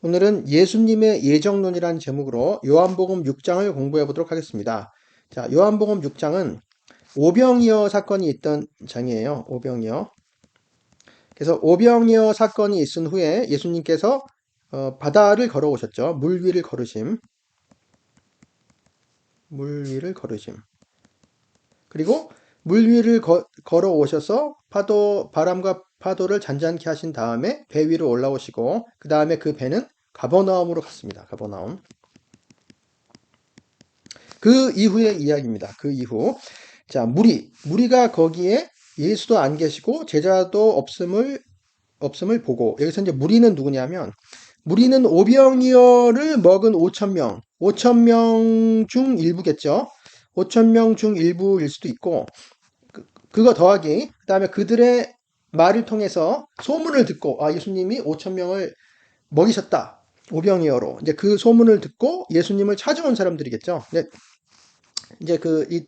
오늘은 예수님의 예정론이라는 제목으로 요한복음 6장을 공부해 보도록 하겠습니다. 자, 요한복음 6장은 오병이어 사건이 있던 장이에요. 오병이어. 그래서 오병이어 사건이 있은 후에 예수님께서 바다를 걸어오셨죠. 물 위를 걸으심. 물 위를 걸으심. 그리고 물 위를 걸어오셔서 바람과 파도를 잔잔케 하신 다음에 배 위로 올라오시고 그 다음에 그 배는 가버나움으로 갔습니다. 가버나움. 그 이후의 이야기입니다. 그 이후. 자, 무리가 거기에 예수도 안 계시고 제자도 없음을 보고, 여기서 이제 무리는 누구냐면, 무리는 오병이어를 먹은 5,000명, 5,000명 중 일부겠죠. 5,000명 중 일부일 수도 있고, 그거 더하기, 그 다음에 그들의 말을 통해서 소문을 듣고, 아, 예수님이 5,000명을 먹이셨다. 오병이어로. 이제 그 소문을 듣고 예수님을 찾아온 사람들이겠죠. 이제 이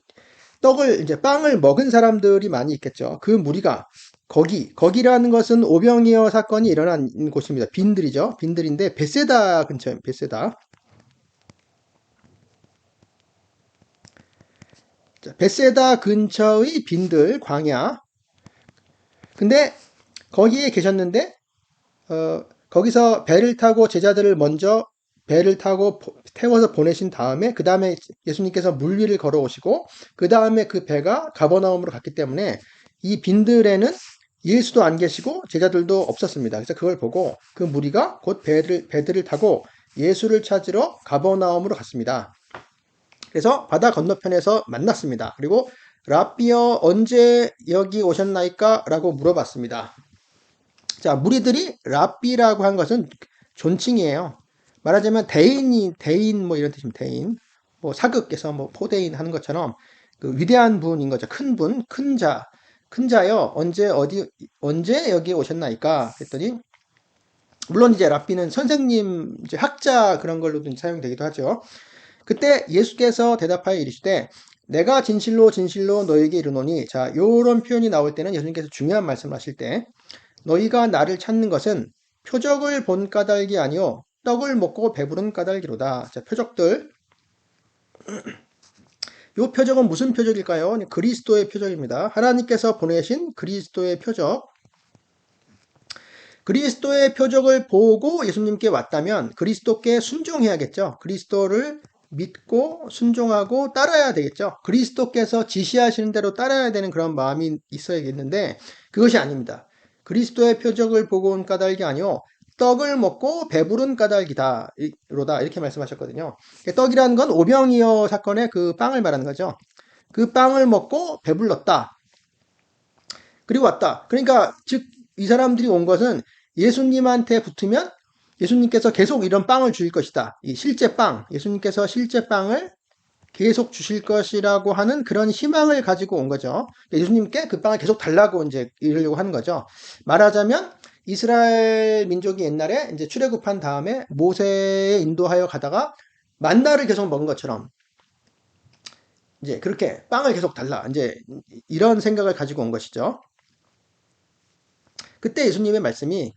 떡을, 이제 빵을 먹은 사람들이 많이 있겠죠. 그 무리가 거기라는 것은 오병이어 사건이 일어난 곳입니다. 빈들이죠. 빈들인데 베세다 근처에 베세다. 자, 베세다 근처의 빈들 광야. 근데 거기에 계셨는데 거기서 배를 타고 제자들을 먼저 배를 타고 태워서 보내신 다음에 그 다음에 예수님께서 물 위를 걸어오시고 그 다음에 그 배가 가버나움으로 갔기 때문에 이 빈들에는 예수도 안 계시고 제자들도 없었습니다. 그래서 그걸 보고 그 무리가 곧 배들을 타고 예수를 찾으러 가버나움으로 갔습니다. 그래서 바다 건너편에서 만났습니다. 그리고 랍비여 언제 여기 오셨나이까? 라고 물어봤습니다. 자, 무리들이 랍비라고 한 것은 존칭이에요. 말하자면 대인 뭐 이런 뜻입니다. 대인. 뭐 사극에서 뭐 포대인 하는 것처럼 그 위대한 분인 거죠. 큰 분, 큰 자요. 언제 여기 오셨나이까? 그랬더니 물론 이제 랍비는 선생님, 이제 학자 그런 걸로도 사용되기도 하죠. 그때 예수께서 대답하여 이르시되 내가 진실로 진실로 너에게 이르노니, 자, 요런 표현이 나올 때는 예수님께서 중요한 말씀을 하실 때 너희가 나를 찾는 것은 표적을 본 까닭이 아니요 떡을 먹고 배부른 까닭이로다. 자, 표적들. 요 표적은 무슨 표적일까요? 그리스도의 표적입니다. 하나님께서 보내신 그리스도의 표적. 그리스도의 표적을 보고 예수님께 왔다면 그리스도께 순종해야겠죠. 그리스도를 믿고 순종하고 따라야 되겠죠. 그리스도께서 지시하시는 대로 따라야 되는 그런 마음이 있어야겠는데 그것이 아닙니다. 그리스도의 표적을 보고 온 까닭이 아니요 떡을 먹고 배부른 까닭이다 로다 이렇게 말씀하셨거든요. 떡이라는 건 오병이어 사건의 그 빵을 말하는 거죠. 그 빵을 먹고 배불렀다. 그리고 왔다. 그러니까 즉 이 사람들이 온 것은 예수님한테 붙으면 예수님께서 계속 이런 빵을 주실 것이다. 이 실제 빵, 예수님께서 실제 빵을 계속 주실 것이라고 하는 그런 희망을 가지고 온 거죠. 예수님께 그 빵을 계속 달라고 이제 이러려고 하는 거죠. 말하자면 이스라엘 민족이 옛날에 이제 출애굽한 다음에 모세에 인도하여 가다가 만나를 계속 먹은 것처럼 이제 그렇게 빵을 계속 달라. 이제 이런 생각을 가지고 온 것이죠. 그때 예수님의 말씀이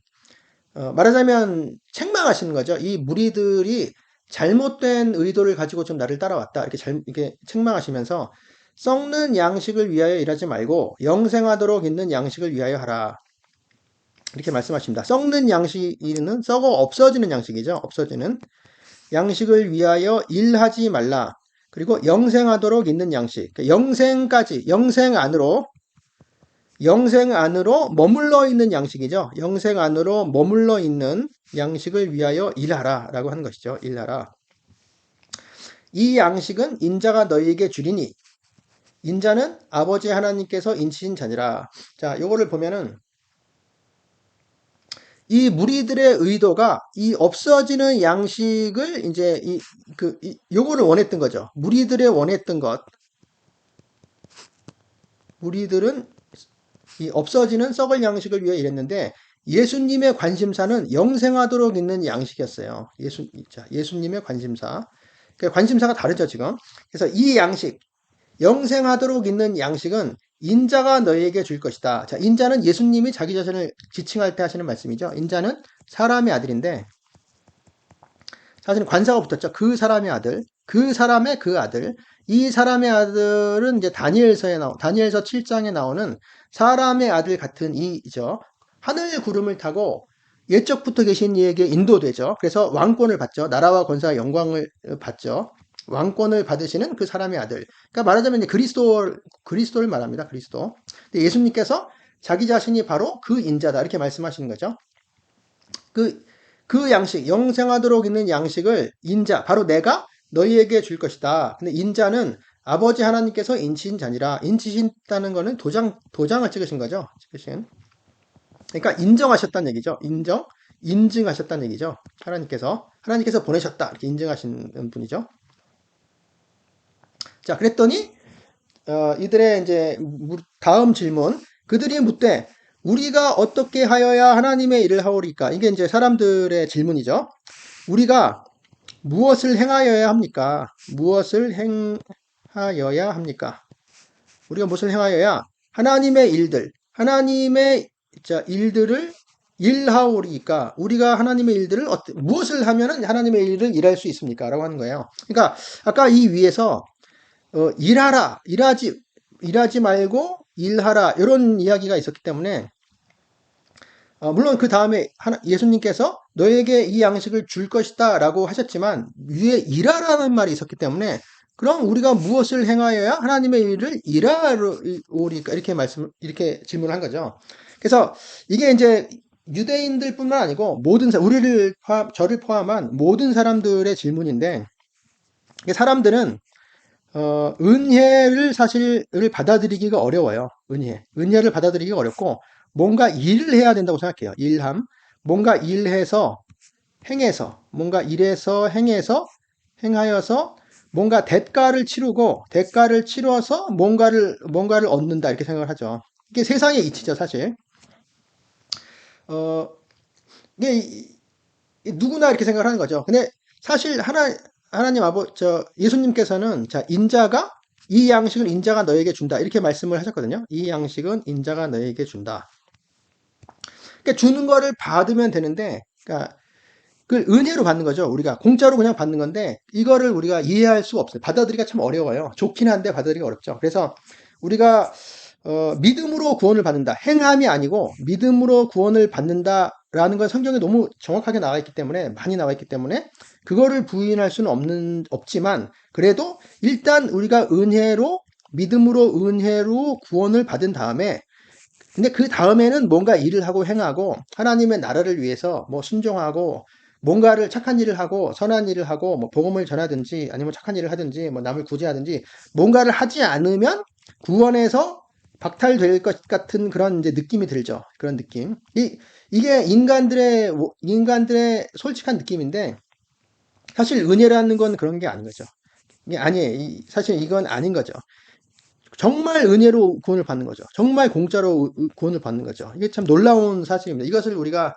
말하자면 책망하시는 거죠. 이 무리들이 잘못된 의도를 가지고 좀 나를 따라왔다. 이렇게 책망하시면서 썩는 양식을 위하여 일하지 말고 영생하도록 있는 양식을 위하여 하라. 이렇게 말씀하십니다. 썩는 양식은 썩어 없어지는 양식이죠. 없어지는 양식을 위하여 일하지 말라. 그리고 영생하도록 있는 양식. 그러니까 영생 안으로 머물러 있는 양식이죠. 영생 안으로 머물러 있는 양식을 위하여 일하라 라고 하는 것이죠. 일하라. 이 양식은 인자가 너희에게 주리니 인자는 아버지 하나님께서 인치신 자니라. 자, 요거를 보면은 이 무리들의 의도가 이 없어지는 양식을 이제 요거를 원했던 거죠. 무리들의 원했던 것. 무리들은 이 없어지는 썩을 양식을 위해 일했는데 예수님의 관심사는 영생하도록 있는 양식이었어요. 예수님의 관심사. 그 관심사가 다르죠, 지금. 그래서 이 양식, 영생하도록 있는 양식은 인자가 너희에게 줄 것이다. 자, 인자는 예수님이 자기 자신을 지칭할 때 하시는 말씀이죠. 인자는 사람의 아들인데 사실은 관사가 붙었죠. 그 사람의 아들, 그 사람의 그 아들. 이 사람의 아들은 이제 다니엘서 7장에 나오는 사람의 아들 같은 이죠. 하늘 구름을 타고 옛적부터 계신 이에게 인도되죠. 그래서 왕권을 받죠. 나라와 권세와 영광을 받죠. 왕권을 받으시는 그 사람의 아들. 그러니까 말하자면 이제 그리스도를 말합니다. 그리스도. 근데 예수님께서 자기 자신이 바로 그 인자다. 이렇게 말씀하시는 거죠. 그, 그 양식, 영생하도록 있는 양식을 인자, 바로 내가 너희에게 줄 것이다. 근데 인자는 아버지 하나님께서 인치신 자니라. 인치신다는 거는 도장을 찍으신 거죠. 찍으신. 그러니까 인정하셨다는 얘기죠. 인증하셨다는 얘기죠. 하나님께서 보내셨다. 이렇게 인증하시는 분이죠. 자, 그랬더니, 이들의 이제 다음 질문. 그들이 묻되, 우리가 어떻게 하여야 하나님의 일을 하오리까? 이게 이제 사람들의 질문이죠. 우리가 무엇을 행하여야 합니까? 무엇을 행하여야 합니까? 우리가 무엇을 행하여야 하나님의 일들을 일하오리까? 우리가 하나님의 일들을 무엇을 하면은 하나님의 일을 일할 수 있습니까? 라고 하는 거예요. 그러니까 아까 이 위에서 일하지 말고 일하라 이런 이야기가 있었기 때문에 물론 그 다음에 예수님께서 너에게 이 양식을 줄 것이다 라고 하셨지만 위에 일하라는 말이 있었기 때문에 그럼 우리가 무엇을 행하여야 하나님의 일을 일하오리까 이렇게 질문을 한 거죠. 그래서 이게 이제 유대인들뿐만 아니고 저를 포함한 모든 사람들의 질문인데 사람들은 은혜를 받아들이기가 어려워요. 은혜를 받아들이기가 어렵고 뭔가 일을 해야 된다고 생각해요. 뭔가 일해서 행해서 뭔가 일해서 행하여서 뭔가 대가를 치러서 뭔가를 얻는다 이렇게 생각을 하죠. 이게 세상의 이치죠, 사실. 이게 누구나 이렇게 생각을 하는 거죠. 근데 사실 예수님께서는 이 양식을 인자가 너에게 준다 이렇게 말씀을 하셨거든요. 이 양식은 인자가 너에게 준다. 그러니까 주는 거를 받으면 되는데, 그러니까 그 은혜로 받는 거죠. 우리가 공짜로 그냥 받는 건데 이거를 우리가 이해할 수가 없어요. 받아들이기가 참 어려워요. 좋긴 한데 받아들이기가 어렵죠. 그래서 우리가 믿음으로 구원을 받는다. 행함이 아니고 믿음으로 구원을 받는다라는 건 성경에 너무 정확하게 많이 나와 있기 때문에 그거를 부인할 수는 없지만 그래도 일단 우리가 믿음으로 은혜로 구원을 받은 다음에 근데 그 다음에는 뭔가 일을 하고 행하고 하나님의 나라를 위해서 뭐 순종하고 뭔가를 착한 일을 하고 선한 일을 하고 뭐 복음을 전하든지 아니면 착한 일을 하든지 뭐 남을 구제하든지 뭔가를 하지 않으면 구원에서 박탈될 것 같은 그런 이제 느낌이 들죠. 그런 느낌. 이게 인간들의 솔직한 느낌인데 사실 은혜라는 건 그런 게 아닌 거죠. 이게 아니에요. 사실 이건 아닌 거죠. 정말 은혜로 구원을 받는 거죠. 정말 공짜로 구원을 받는 거죠. 이게 참 놀라운 사실입니다. 이것을 우리가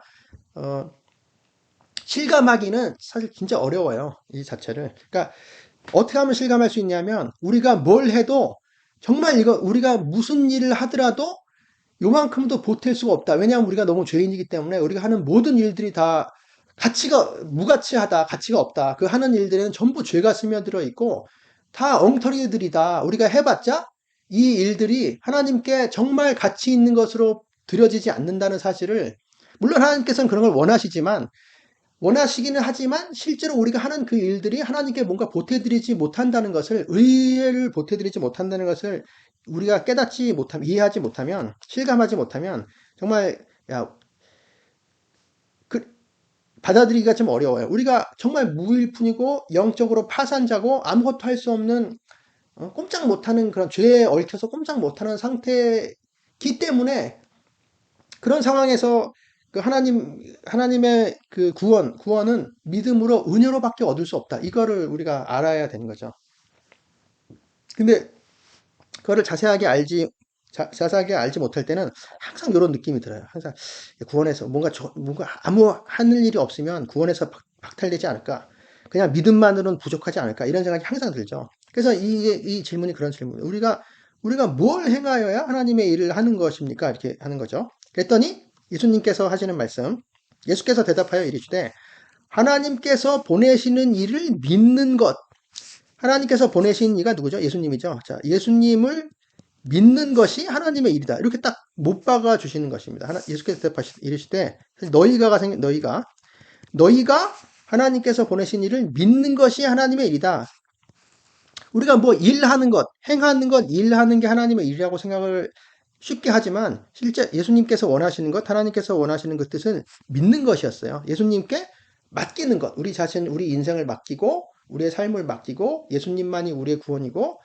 실감하기는 사실 진짜 어려워요. 이 자체를. 그러니까 어떻게 하면 실감할 수 있냐면 우리가 뭘 해도 정말 우리가 무슨 일을 하더라도 요만큼도 보탤 수가 없다. 왜냐하면 우리가 너무 죄인이기 때문에 우리가 하는 모든 일들이 다 무가치하다, 가치가 없다. 그 하는 일들에는 전부 죄가 스며들어 있고 다 엉터리들이다. 우리가 해봤자 이 일들이 하나님께 정말 가치 있는 것으로 드려지지 않는다는 사실을 물론 하나님께서는 그런 걸 원하시기는 하지만 실제로 우리가 하는 그 일들이 하나님께 뭔가 보태드리지 못한다는 것을 의회를 보태드리지 못한다는 것을 우리가 이해하지 못하면 실감하지 못하면 정말 받아들이기가 좀 어려워요. 우리가 정말 무일푼이고 영적으로 파산자고 아무것도 할 수 없는 꼼짝 못하는 그런 죄에 얽혀서 꼼짝 못하는 상태이기 때문에 그런 상황에서 그 하나님의 그 구원은 믿음으로 은혜로밖에 얻을 수 없다. 이거를 우리가 알아야 되는 거죠. 근데 그거를 자세하게 알지 못할 때는 항상 이런 느낌이 들어요. 항상 구원에서 뭔가 아무 하늘 일이 없으면 구원에서 박탈되지 않을까? 그냥 믿음만으로는 부족하지 않을까? 이런 생각이 항상 들죠. 그래서 이 질문이 그런 질문이에요. 우리가 뭘 행하여야 하나님의 일을 하는 것입니까? 이렇게 하는 거죠. 그랬더니 예수님께서 하시는 말씀, 예수께서 대답하여 이르시되 하나님께서 보내시는 이를 믿는 것. 하나님께서 보내신 이가 누구죠? 예수님이죠. 자, 예수님을 믿는 것이 하나님의 일이다. 이렇게 딱 못 박아 주시는 것입니다. 예수께서 이르시되 너희가 하나님께서 보내신 일을 믿는 것이 하나님의 일이다. 우리가 뭐 일하는 것, 행하는 것, 일하는 게 하나님의 일이라고 생각을 쉽게 하지만 실제 예수님께서 원하시는 것, 하나님께서 원하시는 그 뜻은 믿는 것이었어요. 예수님께 맡기는 것, 우리 자신, 우리 인생을 맡기고 우리의 삶을 맡기고 예수님만이 우리의 구원이고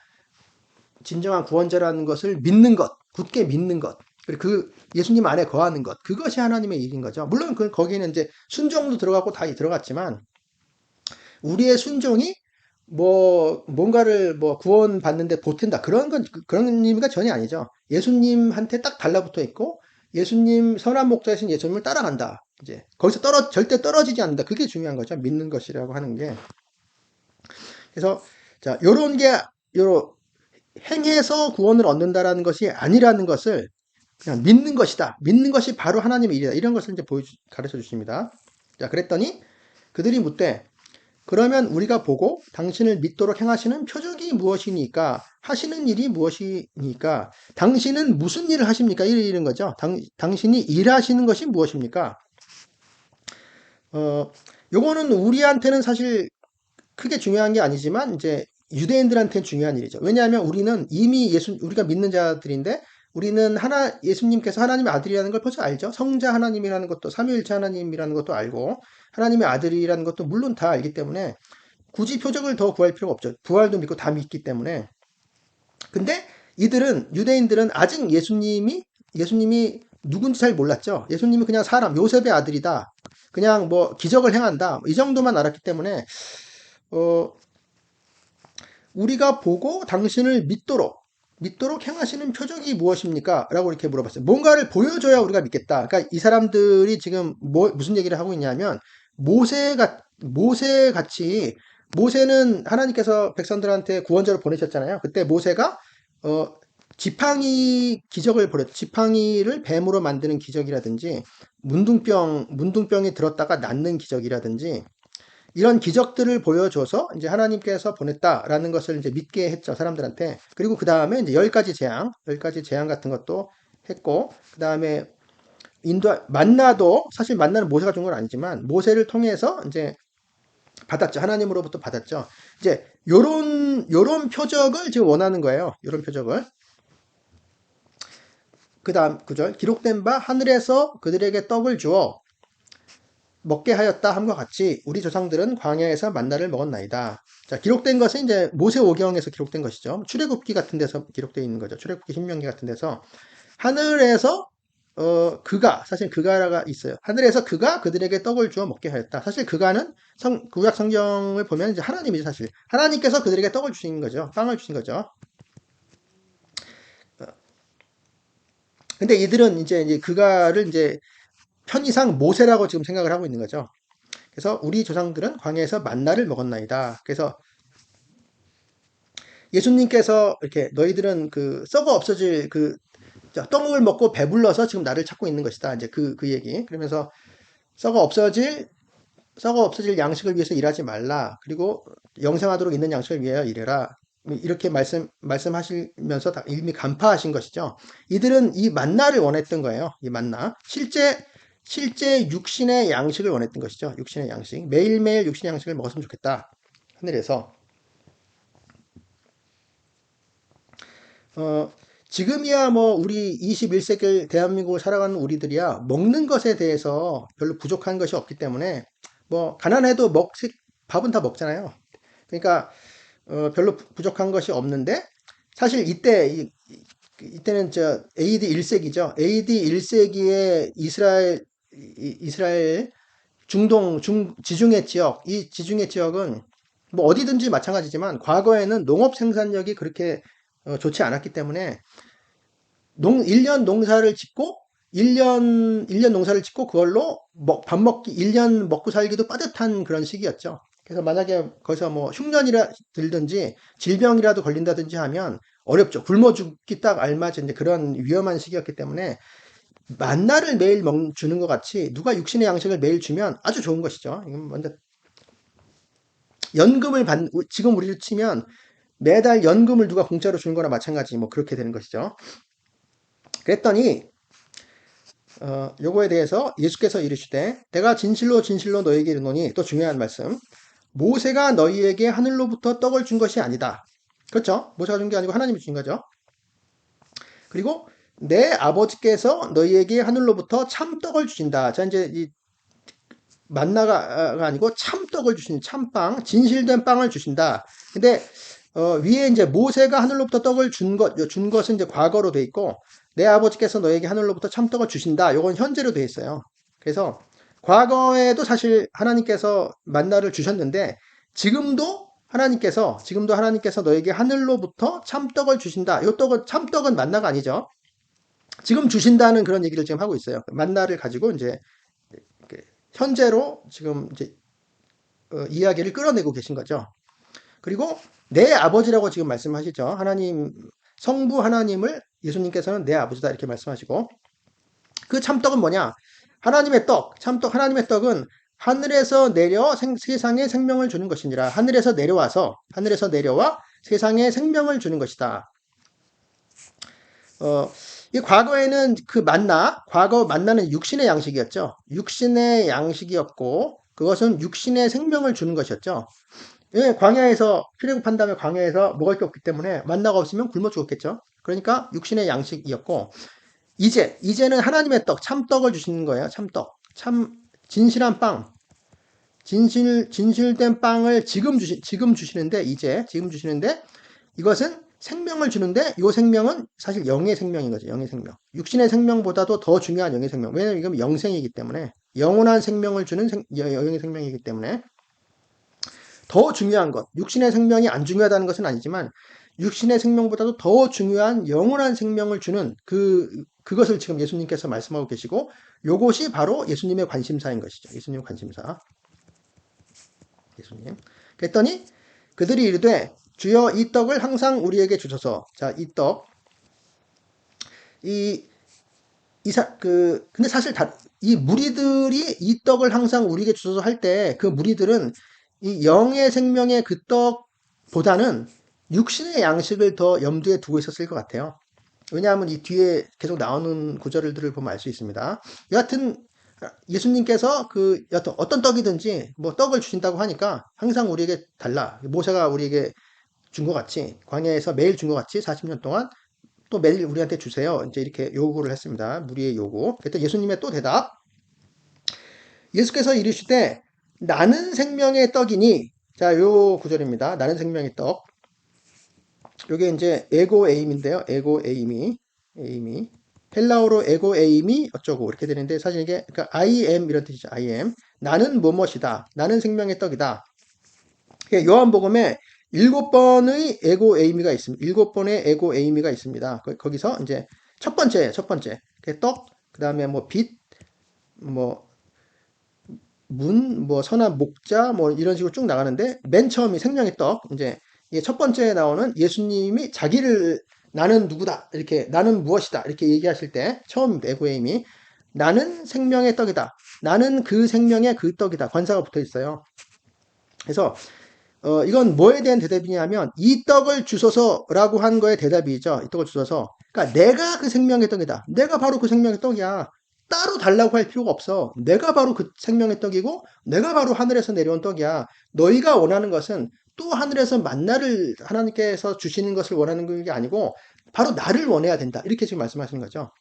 진정한 구원자라는 것을 믿는 것, 굳게 믿는 것, 그리고 그 예수님 안에 거하는 것, 그것이 하나님의 일인 거죠. 물론 거기에는 이제 순종도 들어가고 다 들어갔지만 우리의 순종이 뭐 뭔가를 뭐 구원받는데 보탠다 그런 의미가 전혀 아니죠. 예수님한테 딱 달라붙어 있고 예수님 선한 목자이신 예수님을 따라간다. 이제 거기서 절대 떨어지지 않는다. 그게 중요한 거죠. 믿는 것이라고 하는 게. 그래서 자, 요런 게 요런 행해서 구원을 얻는다라는 것이 아니라는 것을 그냥 믿는 것이다. 믿는 것이 바로 하나님의 일이다. 이런 것을 이제 가르쳐 주십니다. 자, 그랬더니 그들이 묻되 그러면 우리가 보고 당신을 믿도록 행하시는 표적이 무엇이니까 하시는 일이 무엇이니까 당신은 무슨 일을 하십니까? 이런 거죠. 당신이 일하시는 것이 무엇입니까? 요거는 우리한테는 사실 크게 중요한 게 아니지만 이제 유대인들한테는 중요한 일이죠. 왜냐하면 우리는 이미 우리가 믿는 자들인데 우리는 예수님께서 하나님의 아들이라는 걸 벌써 알죠. 성자 하나님이라는 것도 삼위일체 하나님이라는 것도 알고 하나님의 아들이라는 것도 물론 다 알기 때문에 굳이 표적을 더 구할 필요가 없죠. 부활도 믿고 다 믿기 때문에. 근데 유대인들은 아직 예수님이 누군지 잘 몰랐죠. 예수님이 그냥 사람, 요셉의 아들이다. 그냥 뭐 기적을 행한다. 이 정도만 알았기 때문에 우리가 보고 당신을 믿도록 행하시는 표적이 무엇입니까? 라고 이렇게 물어봤어요. 뭔가를 보여줘야 우리가 믿겠다. 그러니까 이 사람들이 지금 무슨 얘기를 하고 있냐면 모세는 하나님께서 백성들한테 구원자를 보내셨잖아요. 그때 모세가 지팡이 기적을 벌였죠. 지팡이를 뱀으로 만드는 기적이라든지 문둥병이 들었다가 낫는 기적이라든지 이런 기적들을 보여줘서 이제 하나님께서 보냈다라는 것을 이제 믿게 했죠, 사람들한테. 그리고 그 다음에 이제 10가지 재앙 같은 것도 했고, 그 다음에 만나도, 사실 만나는 모세가 준 건 아니지만, 모세를 통해서 이제 받았죠. 하나님으로부터 받았죠. 이제 요런 표적을 지금 원하는 거예요. 요런 표적을. 그 다음 구절. 기록된 바 하늘에서 그들에게 떡을 주어 먹게 하였다 함과 같이 우리 조상들은 광야에서 만나를 먹었나이다. 자, 기록된 것은 이제 모세오경에서 기록된 것이죠. 출애굽기 같은 데서 기록되어 있는 거죠. 출애굽기 신명기 같은 데서 하늘에서 사실 그가가 있어요. 하늘에서 그가 그들에게 떡을 주어 먹게 하였다. 사실 그가는 구약 성경을 보면 이제 하나님이죠, 사실. 하나님께서 그들에게 떡을 주신 거죠. 빵을 주신 거죠. 근데 이들은 이제 그가를 이제 편의상 모세라고 지금 생각을 하고 있는 거죠. 그래서 우리 조상들은 광야에서 만나를 먹었나이다. 그래서 예수님께서 이렇게 너희들은 그 썩어 없어질 떡을 먹고 배불러서 지금 나를 찾고 있는 것이다. 이제 그 얘기. 그러면서 썩어 없어질 양식을 위해서 일하지 말라. 그리고 영생하도록 있는 양식을 위하여 일해라. 이렇게 말씀하시면서 이미 간파하신 것이죠. 이들은 이 만나를 원했던 거예요. 이 만나. 실제 육신의 양식을 원했던 것이죠. 육신의 양식. 매일매일 육신의 양식을 먹었으면 좋겠다. 하늘에서. 지금이야 뭐 우리 21세기 대한민국을 살아가는 우리들이야 먹는 것에 대해서 별로 부족한 것이 없기 때문에 뭐 가난해도 밥은 다 먹잖아요. 그러니까 별로 부족한 것이 없는데 사실 이때는 AD 1세기죠. AD 1세기에 이스라엘 지중해 지역, 이 지중해 지역은 뭐 어디든지 마찬가지지만 과거에는 농업 생산력이 그렇게 좋지 않았기 때문에 1년 농사를 짓고 1년 농사를 짓고 그걸로 밥 먹기 1년 먹고 살기도 빠듯한 그런 시기였죠. 그래서 만약에 거기서 뭐 흉년이라 들든지 질병이라도 걸린다든지 하면 어렵죠. 굶어 죽기 딱 알맞은 그런 위험한 시기였기 때문에 만나를 매일 주는 것 같이 누가 육신의 양식을 매일 주면 아주 좋은 것이죠. 이건 먼저 연금을 지금 우리로 치면 매달 연금을 누가 공짜로 주는 거나 마찬가지 뭐 그렇게 되는 것이죠. 그랬더니 요거에 대해서 예수께서 이르시되 내가 진실로 진실로 너희에게 이르노니, 또 중요한 말씀, 모세가 너희에게 하늘로부터 떡을 준 것이 아니다. 그렇죠? 모세가 준 게 아니고 하나님이 준 거죠. 그리고 내 아버지께서 너희에게 하늘로부터 참떡을 주신다. 자, 이제 이 만나가 아니고 참떡을 주신 참빵, 진실된 빵을 주신다. 근데 위에 이제 모세가 하늘로부터 떡을 준 것은 이제 과거로 돼 있고, 내 아버지께서 너에게 하늘로부터 참떡을 주신다. 요건 현재로 돼 있어요. 그래서 과거에도 사실 하나님께서 만나를 주셨는데, 지금도 하나님께서 너에게 하늘로부터 참떡을 주신다. 요 떡은, 참떡은 만나가 아니죠. 지금 주신다는 그런 얘기를 지금 하고 있어요. 만나를 가지고 이제 현재로 지금 이제 이야기를 끌어내고 계신 거죠. 그리고 내 아버지라고 지금 말씀하시죠. 하나님, 성부 하나님을 예수님께서는 내 아버지다 이렇게 말씀하시고, 그 참떡은 뭐냐? 하나님의 떡, 참떡, 하나님의 떡은 하늘에서 내려 세상에 생명을 주는 것이니라. 하늘에서 내려와 세상에 생명을 주는 것이다. 이 과거에는 과거 만나는 육신의 양식이었죠. 육신의 양식이었고, 그것은 육신의 생명을 주는 것이었죠. 예, 광야에서, 출애굽한 다음에 광야에서 먹을 게 없기 때문에 만나가 없으면 굶어 죽었겠죠. 그러니까 육신의 양식이었고, 이제는 하나님의 떡, 참떡을 주시는 거예요. 참떡. 진실한 빵. 진실된 빵을 지금 주시는데, 지금 주시는데, 이것은 생명을 주는데, 이 생명은 사실 영의 생명인 거죠. 영의 생명. 육신의 생명보다도 더 중요한 영의 생명. 왜냐면 이건 영생이기 때문에, 영원한 생명을 주는 영의 생명이기 때문에, 더 중요한 것, 육신의 생명이 안 중요하다는 것은 아니지만, 육신의 생명보다도 더 중요한 영원한 생명을 주는 그것을 지금 예수님께서 말씀하고 계시고, 요것이 바로 예수님의 관심사인 것이죠. 예수님의 관심사. 예수님. 그랬더니 그들이 이르되 주여 이 떡을 항상 우리에게 주소서. 자, 이 떡. 근데 사실 이 무리들이 이 떡을 항상 우리에게 주소서 할 때 그 무리들은 이 영의 생명의 그 떡보다는 육신의 양식을 더 염두에 두고 있었을 것 같아요. 왜냐하면 이 뒤에 계속 나오는 구절들을 보면 알 수 있습니다. 여하튼 예수님께서 여하튼 어떤 떡이든지 뭐 떡을 주신다고 하니까 항상 우리에게 달라. 모세가 우리에게 준 것 같이, 광야에서 매일 준 것 같이 40년 동안 또 매일 우리한테 주세요. 이제 이렇게 요구를 했습니다. 무리의 요구. 그때 예수님의 또 대답. 예수께서 이르시되 나는 생명의 떡이니, 자, 요 구절입니다. 나는 생명의 떡. 요게 이제 에고 에임인데요. 에고 에임이 헬라어로 에고 에임이 어쩌고 이렇게 되는데, 사실 이게 그러니까 I am 이런 뜻이죠. I am. 나는 뭐뭐이다. 나는 생명의 떡이다. 요한복음에 7번의 에고 에이미가 있습니다. 7번의 에고 에이미가 있습니다. 거기서 이제 첫 번째. 떡, 그 다음에 뭐 빛, 뭐 문, 뭐 선한 목자, 뭐 이런 식으로 쭉 나가는데, 맨 처음이 생명의 떡. 이제 이게 첫 번째에 나오는 예수님이 자기를 나는 누구다, 이렇게 나는 무엇이다 이렇게 얘기하실 때 처음 에고 에이미, 나는 생명의 떡이다. 나는 그 생명의 그 떡이다. 관사가 붙어 있어요. 그래서 이건 뭐에 대한 대답이냐면, 이 떡을 주소서라고 한 거에 대답이죠. 이 떡을 주소서. 그러니까 내가 그 생명의 떡이다. 내가 바로 그 생명의 떡이야. 따로 달라고 할 필요가 없어. 내가 바로 그 생명의 떡이고, 내가 바로 하늘에서 내려온 떡이야. 너희가 원하는 것은 또 하늘에서 만나를 하나님께서 주시는 것을 원하는 게 아니고, 바로 나를 원해야 된다. 이렇게 지금 말씀하시는 거죠.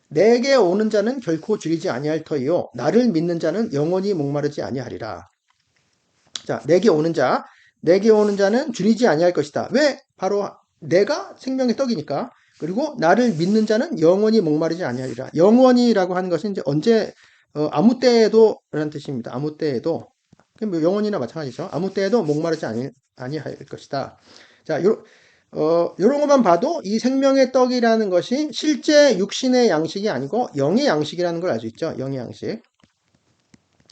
내게 오는 자는 결코 줄이지 아니할 터이요. 나를 믿는 자는 영원히 목마르지 아니하리라. 자, 내게 오는 자는 줄이지 아니할 것이다. 왜? 바로 내가 생명의 떡이니까. 그리고 나를 믿는 자는 영원히 목마르지 아니하리라. 영원히라고 하는 것은 이제 언제, 아무 때에도 라는 뜻입니다. 아무 때에도. 뭐 영원이나 마찬가지죠. 아무 때에도 목마르지 아니할 것이다. 자, 요런 것만 봐도 이 생명의 떡이라는 것이 실제 육신의 양식이 아니고 영의 양식이라는 걸 알 수 있죠. 영의 양식.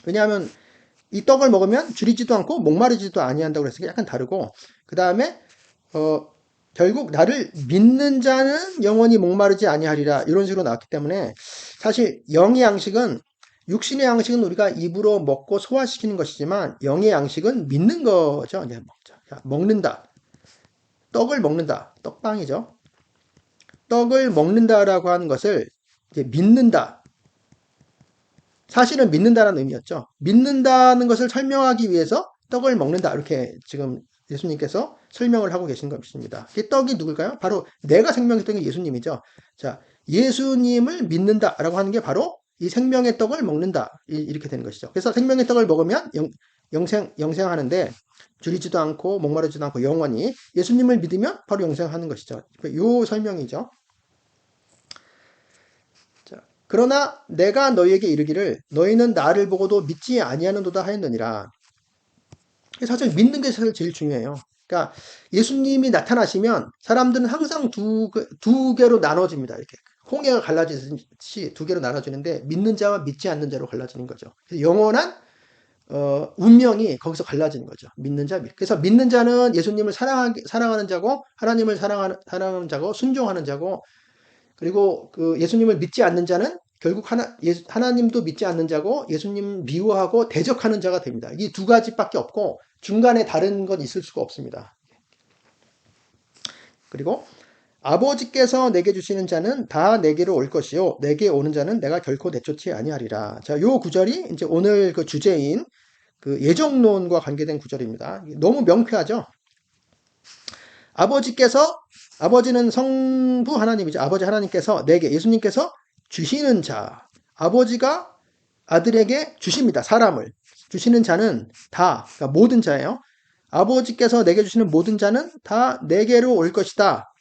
왜냐하면 이 떡을 먹으면 줄이지도 않고 목마르지도 아니한다고 그랬으니까 약간 다르고, 그 다음에 결국 나를 믿는 자는 영원히 목마르지 아니하리라 이런 식으로 나왔기 때문에 사실 영의 양식은 육신의 양식은 우리가 입으로 먹고 소화시키는 것이지만 영의 양식은 믿는 거죠. 이제 먹는다. 떡을 먹는다. 떡빵이죠. 떡을 먹는다라고 하는 것을 이제 믿는다. 사실은 믿는다라는 의미였죠. 믿는다는 것을 설명하기 위해서 떡을 먹는다. 이렇게 지금 예수님께서 설명을 하고 계신 것입니다. 이 떡이 누굴까요? 바로 내가 생명했던 게 예수님이죠. 자, 예수님을 믿는다라고 하는 게 바로 이 생명의 떡을 먹는다. 이렇게 되는 것이죠. 그래서 생명의 떡을 먹으면 영생하는데 줄이지도 않고 목마르지도 않고 영원히 예수님을 믿으면 바로 영생하는 것이죠. 요 설명이죠. 그러나 내가 너희에게 이르기를 너희는 나를 보고도 믿지 아니하는도다 하였느니라. 사실 믿는 게 사실 제일 중요해요. 그러니까 예수님이 나타나시면 사람들은 항상 두 개로 나눠집니다. 이렇게 홍해가 갈라지듯이 두 개로 나눠지는데 믿는 자와 믿지 않는 자로 갈라지는 거죠. 영원한 운명이 거기서 갈라지는 거죠. 믿는 자, 그래서 믿는 자는 예수님을 사랑하는 자고 하나님을 사랑하는 자고 순종하는 자고 그리고 그 예수님을 믿지 않는 자는 결국 하나님도 믿지 않는 자고 예수님 미워하고 대적하는 자가 됩니다. 이 두 가지밖에 없고 중간에 다른 건 있을 수가 없습니다. 그리고 아버지께서 내게 주시는 자는 다 내게로 올 것이요 내게 오는 자는 내가 결코 내쫓지 아니하리라. 자, 요 구절이 이제 오늘 그 주제인 그 예정론과 관계된 구절입니다. 너무 명쾌하죠. 아버지는 성부 하나님이죠. 아버지 하나님께서 내게 예수님께서 주시는 자, 아버지가 아들에게 주십니다. 사람을 주시는 자는 다, 그러니까 모든 자예요. 아버지께서 내게 주시는 모든 자는 다 내게로 올 것이다.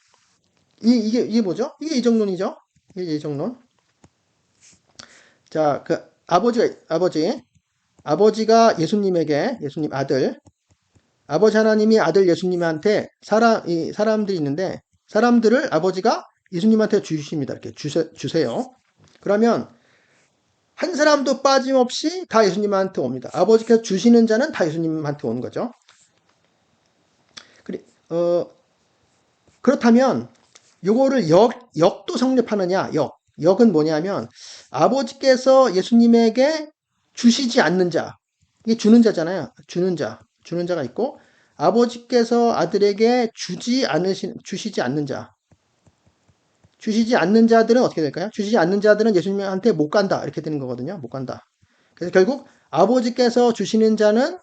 이게 뭐죠? 이게 예정론이죠. 이게 예정론. 자, 그 아버지가 예수님에게 예수님 아버지 하나님이 아들 예수님한테 사람들이 있는데 사람들을 아버지가 예수님한테 주십니다. 이렇게 주세요. 그러면 한 사람도 빠짐없이 다 예수님한테 옵니다. 아버지께서 주시는 자는 다 예수님한테 오는 거죠. 그렇다면 요거를 역도 성립하느냐? 역은 뭐냐면 아버지께서 예수님에게 주시지 않는 자. 이게 주는 자잖아요. 주는 자가 있고 아버지께서 아들에게 주시지 않는 자. 주시지 않는 자들은 어떻게 될까요? 주시지 않는 자들은 예수님한테 못 간다. 이렇게 되는 거거든요. 못 간다. 그래서 결국 아버지께서 주시는 자는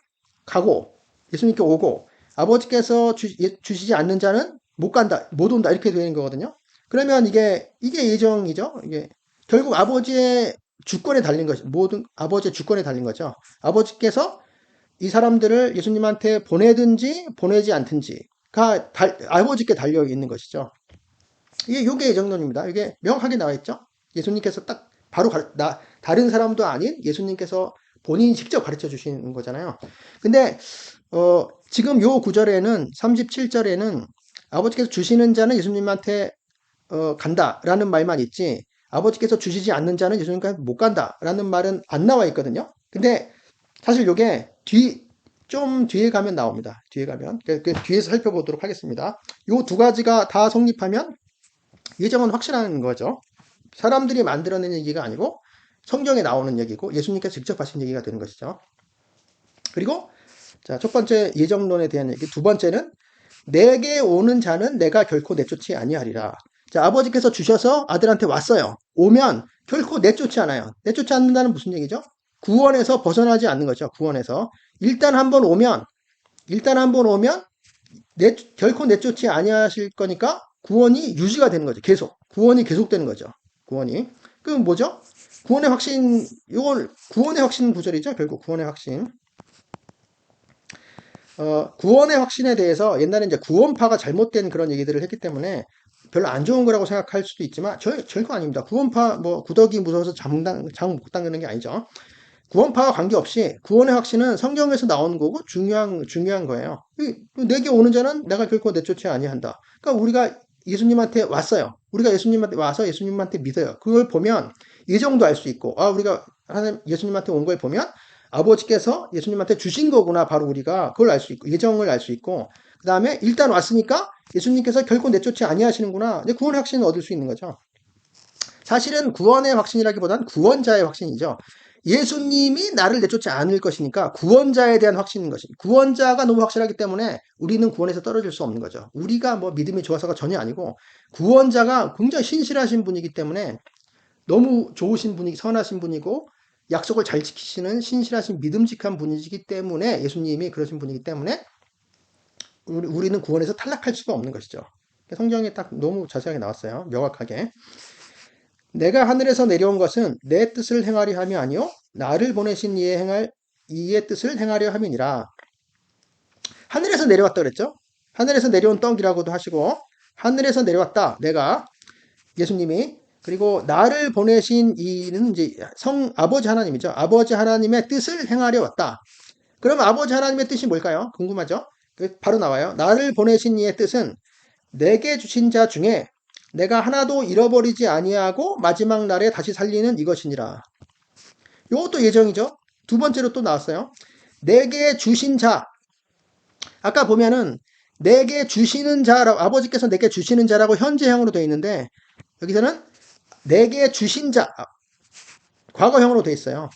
가고 예수님께 오고 아버지께서 주시지 않는 자는 못 간다. 못 온다. 이렇게 되는 거거든요. 그러면 이게 예정이죠. 이게 결국 아버지의 주권에 달린 것이 모든 아버지의 주권에 달린 거죠. 아버지께서 이 사람들을 예수님한테 보내든지 보내지 않든지가 아버지께 달려 있는 것이죠. 이게 예정론입니다. 이게 명확하게 나와 있죠. 예수님께서 딱 바로 다른 사람도 아닌 예수님께서 본인이 직접 가르쳐 주시는 거잖아요. 근데 지금 요 구절에는 37절에는 아버지께서 주시는 자는 예수님한테 간다라는 말만 있지 아버지께서 주시지 않는 자는 예수님한테 못 간다라는 말은 안 나와 있거든요. 근데 사실 요게 좀 뒤에 가면 나옵니다. 뒤에 가면 그 뒤에서 살펴보도록 하겠습니다. 요 두 가지가 다 성립하면 예정은 확실한 거죠. 사람들이 만들어낸 얘기가 아니고 성경에 나오는 얘기고 예수님께서 직접 하신 얘기가 되는 것이죠. 그리고 자, 첫 번째 예정론에 대한 얘기, 두 번째는 내게 오는 자는 내가 결코 내쫓지 아니하리라. 자, 아버지께서 주셔서 아들한테 왔어요. 오면 결코 내쫓지 않아요. 내쫓지 않는다는 무슨 얘기죠? 구원에서 벗어나지 않는 거죠. 구원에서 일단 한번 오면 결코 내쫓지 아니하실 거니까 구원이 유지가 되는 거죠. 계속 구원이 계속되는 거죠. 구원이 그럼 뭐죠? 구원의 확신, 이걸 구원의 확신 구절이죠. 결국 구원의 확신. 구원의 확신에 대해서 옛날에 이제 구원파가 잘못된 그런 얘기들을 했기 때문에 별로 안 좋은 거라고 생각할 수도 있지만 절거 아닙니다. 구원파 뭐 구더기 무서워서 장 못 닦는 게 아니죠. 구원파와 관계없이 구원의 확신은 성경에서 나오는 거고 중요한 거예요. 내게 오는 자는 내가 결코 내쫓지 아니한다. 그러니까 우리가 예수님한테 왔어요. 우리가 예수님한테 와서 예수님한테 믿어요. 그걸 보면 예정도 알 수 있고, 우리가 하나님 예수님한테 온 걸 보면 아버지께서 예수님한테 주신 거구나. 바로 우리가 그걸 알 수 있고, 예정을 알 수 있고, 그 다음에 일단 왔으니까 예수님께서 결코 내쫓지 아니하시는구나. 이제 구원의 확신을 얻을 수 있는 거죠. 사실은 구원의 확신이라기보다는 구원자의 확신이죠. 예수님이 나를 내쫓지 않을 것이니까 구원자에 대한 확신인 것입니다. 구원자가 너무 확실하기 때문에 우리는 구원에서 떨어질 수 없는 거죠. 우리가 뭐 믿음이 좋아서가 전혀 아니고 구원자가 굉장히 신실하신 분이기 때문에 너무 좋으신 분이 선하신 분이고 약속을 잘 지키시는 신실하신 믿음직한 분이기 때문에 예수님이 그러신 분이기 때문에 우리는 구원에서 탈락할 수가 없는 것이죠. 성경에 딱 너무 자세하게 나왔어요. 명확하게. 내가 하늘에서 내려온 것은 내 뜻을 행하려 함이 아니요 나를 보내신 이의 뜻을 행하려 함이니라. 하늘에서 내려왔다 그랬죠? 하늘에서 내려온 떡이라고도 하시고 하늘에서 내려왔다. 내가 예수님이 그리고 나를 보내신 이는 이제 아버지 하나님이죠. 아버지 하나님의 뜻을 행하려 왔다. 그럼 아버지 하나님의 뜻이 뭘까요? 궁금하죠? 바로 나와요. 나를 보내신 이의 뜻은 내게 주신 자 중에 내가 하나도 잃어버리지 아니하고 마지막 날에 다시 살리는 이것이니라. 이것도 예정이죠. 두 번째로 또 나왔어요. 내게 주신 자. 아까 보면은 내게 주시는 자라고 아버지께서 내게 주시는 자라고 현재형으로 되어 있는데 여기서는 내게 주신 자 과거형으로 되어 있어요.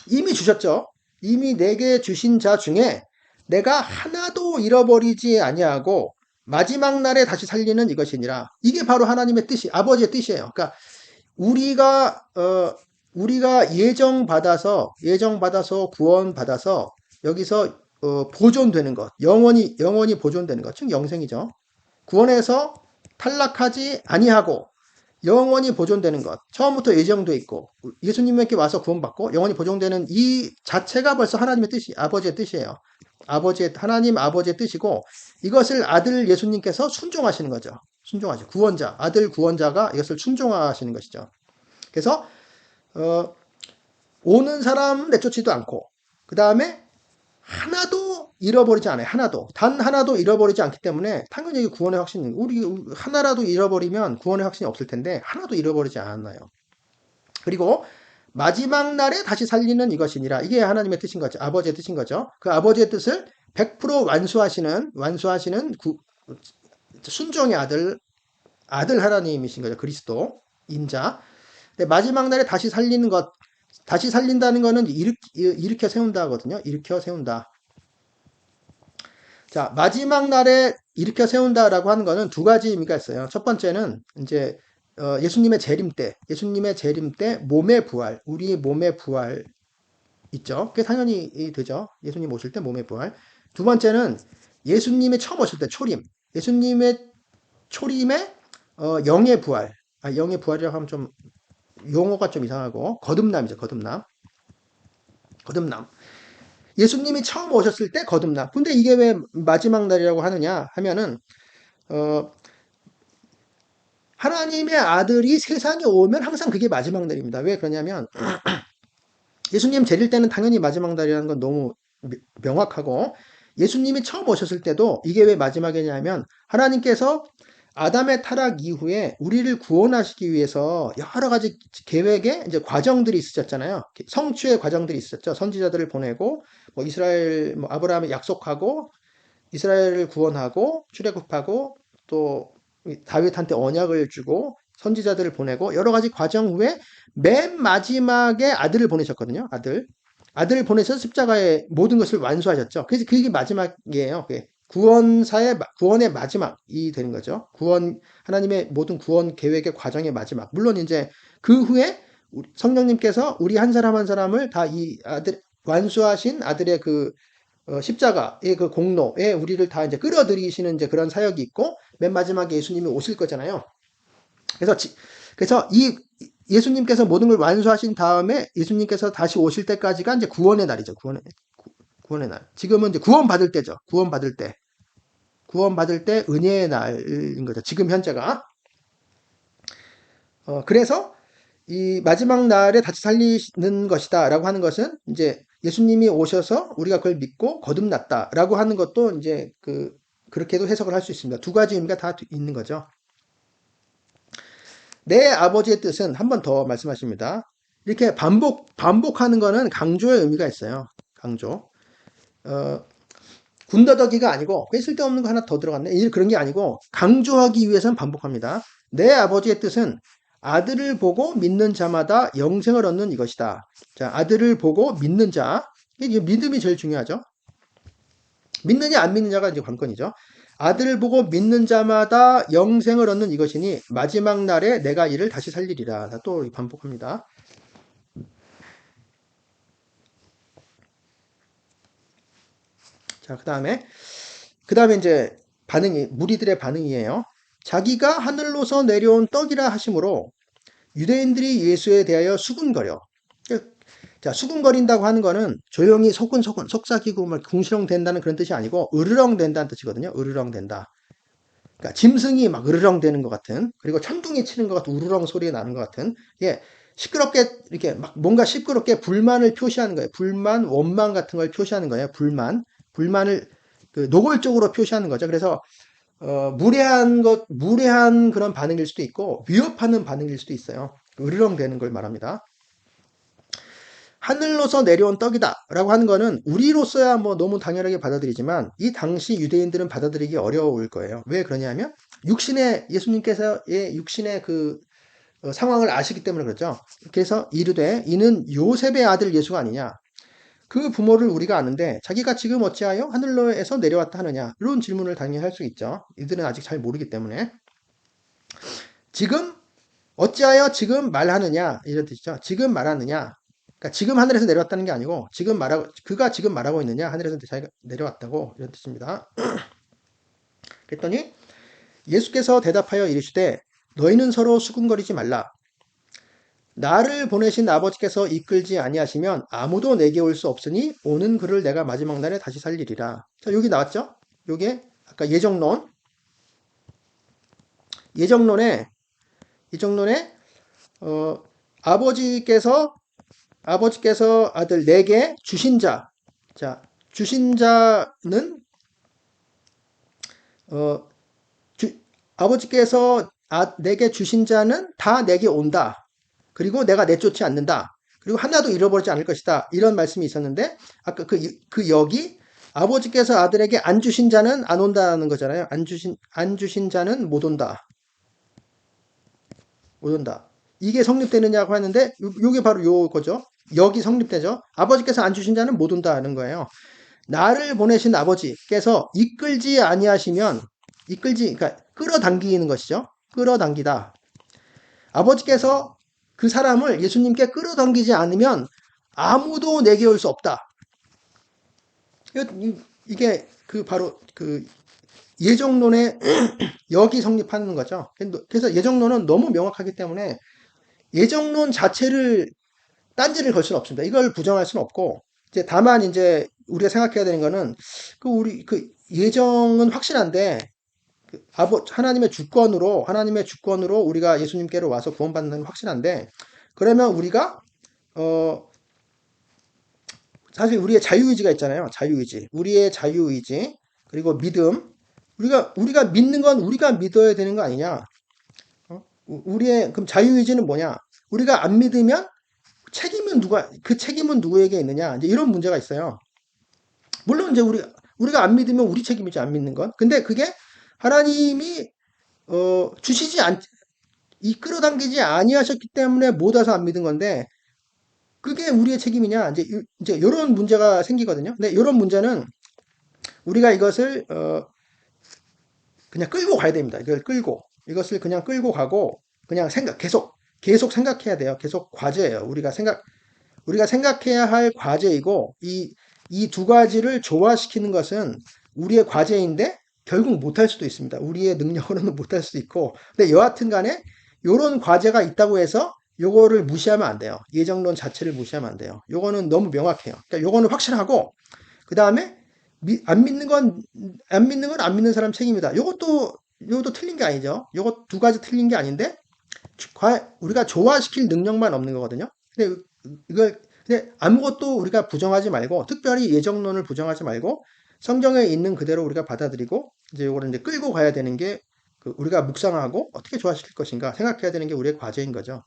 이미 주셨죠. 이미 내게 주신 자 중에 내가 하나도 잃어버리지 아니하고 마지막 날에 다시 살리는 이것이니라. 이게 바로 하나님의 뜻이 아버지의 뜻이에요. 그러니까 우리가 예정받아서 구원받아서 여기서 보존되는 것, 영원히 보존되는 것, 즉 영생이죠. 구원에서 탈락하지 아니하고 영원히 보존되는 것, 처음부터 예정돼 있고 예수님께 와서 구원받고 영원히 보존되는 이 자체가 벌써 하나님의 뜻이 아버지의 뜻이에요. 하나님 아버지의 뜻이고 이것을 아들 예수님께서 순종하시는 거죠. 순종하죠. 구원자, 아들 구원자가 이것을 순종하시는 것이죠. 그래서 오는 사람 내쫓지도 않고 그 다음에 하나도 잃어버리지 않아요. 단 하나도 잃어버리지 않기 때문에 당연히 이게 구원의 확신이 우리 하나라도 잃어버리면 구원의 확신이 없을 텐데 하나도 잃어버리지 않았나요. 그리고 마지막 날에 다시 살리는 이것이니라. 이게 하나님의 뜻인 거죠. 아버지의 뜻인 거죠. 그 아버지의 뜻을 100% 완수하시는 순종의 아들 하나님이신 거죠. 그리스도 인자. 근데 마지막 날에 다시 살린다는 거는 일으켜 세운다거든요. 일으켜 세운다. 자, 마지막 날에 일으켜 세운다라고 하는 거는 두 가지 의미가 있어요. 첫 번째는 이제 예수님의 재림 때 몸의 부활, 우리 몸의 부활 있죠. 그게 당연히 되죠. 예수님 오실 때 몸의 부활. 두 번째는 예수님이 처음 오실 때 초림. 예수님의 초림에 영의 부활. 영의 부활이라고 하면 좀 용어가 좀 이상하고 거듭남이죠. 거듭남. 예수님이 처음 오셨을 때 거듭남. 근데 이게 왜 마지막 날이라고 하느냐 하면은 하나님의 아들이 세상에 오면 항상 그게 마지막 날입니다. 왜 그러냐면 예수님 재릴 때는 당연히 마지막 날이라는 건 너무 명확하고 예수님이 처음 오셨을 때도 이게 왜 마지막이냐면 하나님께서 아담의 타락 이후에 우리를 구원하시기 위해서 여러 가지 계획에 이제 과정들이 있으셨잖아요. 성취의 과정들이 있었죠. 선지자들을 보내고 뭐 이스라엘 아브라함을 약속하고 이스라엘을 구원하고 출애굽하고 또 다윗한테 언약을 주고 선지자들을 보내고 여러 가지 과정 후에 맨 마지막에 아들을 보내셨거든요. 아들을 보내셔서 십자가에 모든 것을 완수하셨죠. 그래서 그게 마지막이에요. 구원의 마지막이 되는 거죠. 하나님의 모든 구원 계획의 과정의 마지막. 물론 이제 그 후에 성령님께서 우리 한 사람 한 사람을 다 이 완수하신 아들의 그 십자가의 그 공로에 우리를 다 이제 끌어들이시는 이제 그런 사역이 있고 맨 마지막에 예수님이 오실 거잖아요. 그래서 이 예수님께서 모든 걸 완수하신 다음에 예수님께서 다시 오실 때까지가 이제 구원의 날이죠. 구원의 날. 지금은 이제 구원받을 때죠. 구원받을 때 은혜의 날인 거죠. 지금 현재가. 그래서 이 마지막 날에 다시 살리는 것이다 라고 하는 것은 이제 예수님이 오셔서 우리가 그걸 믿고 거듭났다 라고 하는 것도 이제 그렇게도 해석을 할 수 있습니다. 두 가지 의미가 다 있는 거죠. 내 아버지의 뜻은 한 번 더 말씀하십니다. 이렇게 반복하는 거는 강조의 의미가 있어요. 강조. 군더더기가 아니고 왜 쓸데없는 거 하나 더 들어갔네 그런 게 아니고 강조하기 위해서는 반복합니다. 내 아버지의 뜻은 아들을 보고 믿는 자마다 영생을 얻는 이것이다. 자, 아들을 보고 믿는 자. 이게 믿음이 제일 중요하죠. 믿느냐 안 믿느냐가 이제 관건이죠. 아들을 보고 믿는 자마다 영생을 얻는 이것이니 마지막 날에 내가 이를 다시 살리리라. 또 반복합니다. 자, 그 다음에 이제 무리들의 반응이에요. 자기가 하늘로서 내려온 떡이라 하심으로 유대인들이 예수에 대하여 수군거려. 자, 수군거린다고 하는 거는 조용히 소근소근 속삭이고 막 궁시렁 된다는 그런 뜻이 아니고 으르렁 된다는 뜻이거든요. 으르렁 된다. 그러니까 짐승이 막 으르렁 되는 것 같은, 그리고 천둥이 치는 것 같은 우르렁 소리가 나는 것 같은, 예, 시끄럽게 이렇게 막 뭔가 시끄럽게 불만을 표시하는 거예요. 불만, 원망 같은 걸 표시하는 거예요. 불만을 노골적으로 표시하는 거죠. 그래서 무례한 그런 반응일 수도 있고 위협하는 반응일 수도 있어요. 으르렁 되는 걸 말합니다. 하늘로서 내려온 떡이다 라고 하는 거는 우리로서야 뭐 너무 당연하게 받아들이지만 이 당시 유대인들은 받아들이기 어려울 거예요. 왜 그러냐면 예수님께서의 육신의 그 상황을 아시기 때문에 그렇죠. 그래서 이르되 이는 요셉의 아들 예수가 아니냐. 그 부모를 우리가 아는데 자기가 지금 어찌하여 하늘로에서 내려왔다 하느냐. 이런 질문을 당연히 할 수 있죠. 이들은 아직 잘 모르기 때문에. 지금 어찌하여 지금 말하느냐 이런 뜻이죠. 지금 말하느냐. 그러니까 지금 하늘에서 내려왔다는 게 아니고 그가 지금 말하고 있느냐 하늘에서 자기가 내려왔다고 이런 뜻입니다. 그랬더니 예수께서 대답하여 이르시되 너희는 서로 수군거리지 말라. 나를 보내신 아버지께서 이끌지 아니하시면 아무도 내게 올 수 없으니 오는 그를 내가 마지막 날에 다시 살리리라. 자, 여기 나왔죠? 요게 아까 예정론에 아버지께서 아들 내게 주신 자. 자, 주신 자는 아버지께서 내게 주신 자는 다 내게 온다. 그리고 내가 내쫓지 않는다. 그리고 하나도 잃어버리지 않을 것이다. 이런 말씀이 있었는데 아까 여기 아버지께서 아들에게 안 주신 자는 안 온다는 거잖아요. 안 주신 자는 못 온다. 못 온다. 이게 성립되느냐고 하는데 요게 바로 요거죠. 여기 성립되죠. 아버지께서 안 주신 자는 못 온다는 거예요. 나를 보내신 아버지께서 이끌지 아니하시면 그러니까 끌어당기는 것이죠. 끌어당기다. 아버지께서 그 사람을 예수님께 끌어당기지 않으면 아무도 내게 올 수 없다. 이게 바로 예정론의 여기 성립하는 거죠. 그래서 예정론은 너무 명확하기 때문에 예정론 자체를 딴지를 걸 수는 없습니다. 이걸 부정할 수는 없고 다만 이제 우리가 생각해야 되는 거는 예정은 확실한데 하나님의 주권으로 우리가 예수님께로 와서 구원받는 건 확실한데 그러면 우리가 사실 우리의 자유의지가 있잖아요. 우리의 자유의지 그리고 믿음 우리가 믿는 건 우리가 믿어야 되는 거 아니냐? 우리의 그럼 자유의지는 뭐냐? 우리가 안 믿으면 그 책임은 누구에게 있느냐? 이제 이런 문제가 있어요. 물론 이제 우리가 안 믿으면 우리 책임이지 안 믿는 건. 근데 그게 하나님이 끌어당기지 아니하셨기 때문에 못 와서 안 믿은 건데 그게 우리의 책임이냐? 이제 이런 문제가 생기거든요. 근데 이런 문제는 우리가 이것을 그냥 끌고 가야 됩니다. 이것을 그냥 끌고 가고 그냥 계속 생각해야 돼요. 계속 과제예요. 우리가 생각해야 할 과제이고 이 두 가지를 조화시키는 것은 우리의 과제인데 결국 못할 수도 있습니다. 우리의 능력으로는 못할 수도 있고 근데 여하튼 간에 이런 과제가 있다고 해서 요거를 무시하면 안 돼요. 예정론 자체를 무시하면 안 돼요. 요거는 너무 명확해요. 그러니까 요거는 확실하고 그 다음에 안 믿는 건 안 믿는 사람 책임이다. 요것도 틀린 게 아니죠. 요거 두 가지 틀린 게 아닌데 우리가 조화시킬 능력만 없는 거거든요. 근데 아무것도 우리가 부정하지 말고 특별히 예정론을 부정하지 말고 성경에 있는 그대로 우리가 받아들이고 이제 요거를 이제 끌고 가야 되는 게 우리가 묵상하고 어떻게 조화시킬 것인가 생각해야 되는 게 우리의 과제인 거죠.